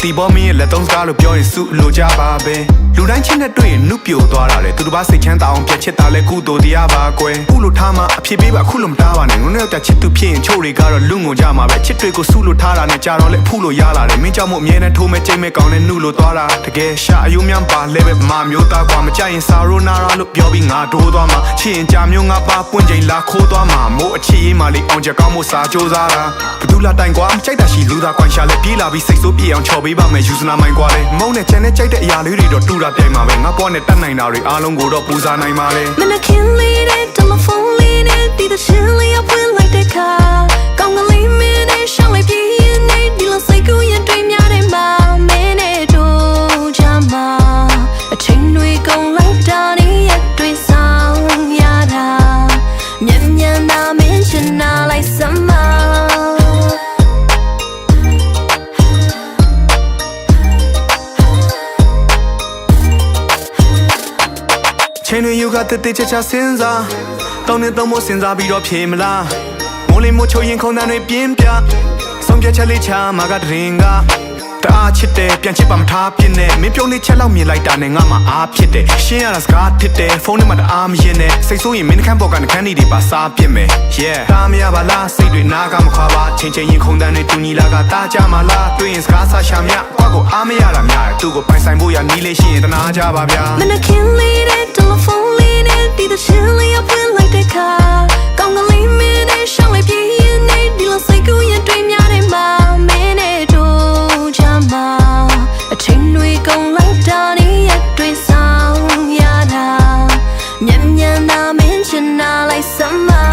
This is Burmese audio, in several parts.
တီဘောမင်းရဲ့လက်သုံးစားလို့ပြောရင်စုလိုကြပါပဲလူတိုင်းချင်းနဲ့တွေ့ရင်နှုတ်ပြိုသွားတာလေသူတို့ဘာစိတ်ချမ်းသာအောင်ပြက်ချစ်တာလဲကုသိုလ်တရားပါကွယ်ခုလိုထားမှအဖြစ်ပေးပါခုလိုမတားပါနဲ့ငုံနဲ့ယောက်ျားချစ်သူဖြစ်ရင်ချို့တွေကတော့လူငုံကြမှာပဲချစ်တွေကိုစုလို့ထားတာနဲ့ကြာတော့လဲဖူးလို့ရလာတယ်မင်းကြောင့်မို့အမြဲတမ်းထိုးမဲ့ချိန်မဲ့ကောင်းတဲ့နှုတ်လို့သွားတာတကယ်ရှာအယုံများပါလဲပဲမာမျိုးသားကွာမကြရင်စာရိုနာရာလို့ပြောပြီးငါဒိုးသွားမှာချစ်ရင်ကြာမျိုးငါပါပွင့်ချိန်လာခိုးသွားမှာမို့အချစ်ရေးမှလေးအောင်ချက်ကောင်းမို့စာကြိုးစားတာဘသူလာတိုင်ကွာကြိုက်တာရှိလူသားကွန်ရှာလဲပြေးလာပြီးစိတ်ဆိုးပြေအောင်ချော်ပေးပါမယ်ယူစနာမိုင်းကွာလေမုန်းနဲ့ချန်နဲ့ကြိုက်တဲ့အရာလေးတွေတော့တူတာပြိုင်မှာပဲငါပေါ်နဲ့တတ်နိုင်တာတွေအားလုံးကိုတော့ပူဇော်နိုင်ပါလေမနခင်လေးတဲ့တယ်လီဖုန်းလေးနဲ့ဒီတဲ့ချင်းလေးအပွင့်လိုက်တဲ့ခါကောင်းကလေးမင်းနဲ့ရှောင်းလိုက်ပြီးနေဒီလိုစိတ်ကူးရင်တွေ့များတယ်မှာမင်းနဲ့တို့ချမ်းမှာအချိန်တွေကုန်လိုက်တာနဲ့ရတွေ့ဆောင်ရတာမြန်မြန်နာမင်းချင်နာလိုက်စမ်းမှာချင်းတွေယူကတတိချာချာစဉ်းစားတောင်းနေတော့မစဉ်းစားပြီးတော့ဖြေမလားမိုးလေးမိုးချိုရင်ခုန်တန်းတွေပြင်းပြဆုံးဖြတ်ချက်လေးချမှာကတရင်ကတအားချစ်တယ်ပြန်ချစ်ပါမထားပြင်းနဲ့မင်းပြုံးလေးချက်လောက်မြင်လိုက်တာနဲ့ငါမှအားဖြစ်တယ်ရှင်းရတာစကားဖြစ်တယ်ဖုန်းထဲမှာတအားမရင်နဲ့စိတ်ဆိုးရင်မင်းခန်းပေါ်ကနှခမ်းနေတွေပါစားပြစ်မယ် yeah တားမရပါလားစိတ်တွေနားကမခွာပါချင်းချင်းရင်ခုန်တန်းတွေတူညီလာကတားကြမှာလားတွေ့ရင်စကားဆာရှာမြကွာကိုအားမရတာများသူ့ကိုပိုင်ဆိုင်ဖို့ရနီးလေးရှိရင်တနာကြပါဗျာမနခင်လေးတဲ့တယ်လီဖုန်းလေးနဲ့ဒီတဲ့ချင်းလေးအပွင့်လိုက်တဲ့ခါကောင်းကလေးမင်းနဲ့ရှောင်းလိုက်ပြီးနေဒီလိုစိတ်ကူးရင်တွေ့များတယ်မှာမင်းနဲ့တို့ချမ်းမှာအချိန်တွေကုန်လိုက်တာနဲ့ရတွေ့ဆောင်ရတာမြန်မြန်နာမင်းချင်နာလိုက်စမ်းမှာ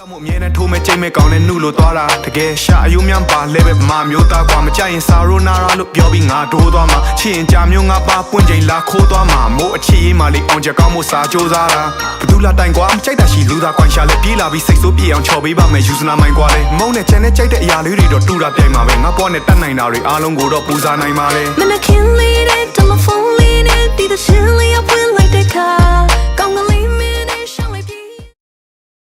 ကြောက်မို့အမြဲတမ်းထိုးမဲ့ချိန်မဲ့ကောင်းတဲ့နှုတ်လို့သွားတာတကယ်ရှာအယုံများပါလဲပဲမာမျိုးသားကွာမကြရင်စာရိုနာရာလို့ပြောပြီးငါဒိုးသွားမှာချစ်ရင်ကြာမျိုးငါပါပွင့်ချိန်လာခိုးသွားမှာမို့အချစ်ရေးမှလေးအောင်ချက်ကောင်းမို့စာကြိုးစားတာဘသူလာတိုင်ကွာမကြိုက်တာရှိလူသားကွန်ရှာလဲပြေးလာပြီးစိတ်ဆိုးပြေအောင်ချော်ပေးပါမယ်ယူစနာမိုင်းကွာလေမုန်းနဲ့ချန်နဲ့ကြိုက်တဲ့အရာလေးတွေတော့တူတာပြိုင်မှာပဲငါပေါ်နဲ့တတ်နိုင်တာတွေအားလုံးကိုတော့ပူဇော်နိုင်ပါလေမနခင်လေးတဲ့တယ်လီဖုန်းလေးနဲ့ဒီတဲ့ချင်းလေးအပွင့်လိုက်တဲ့ခါ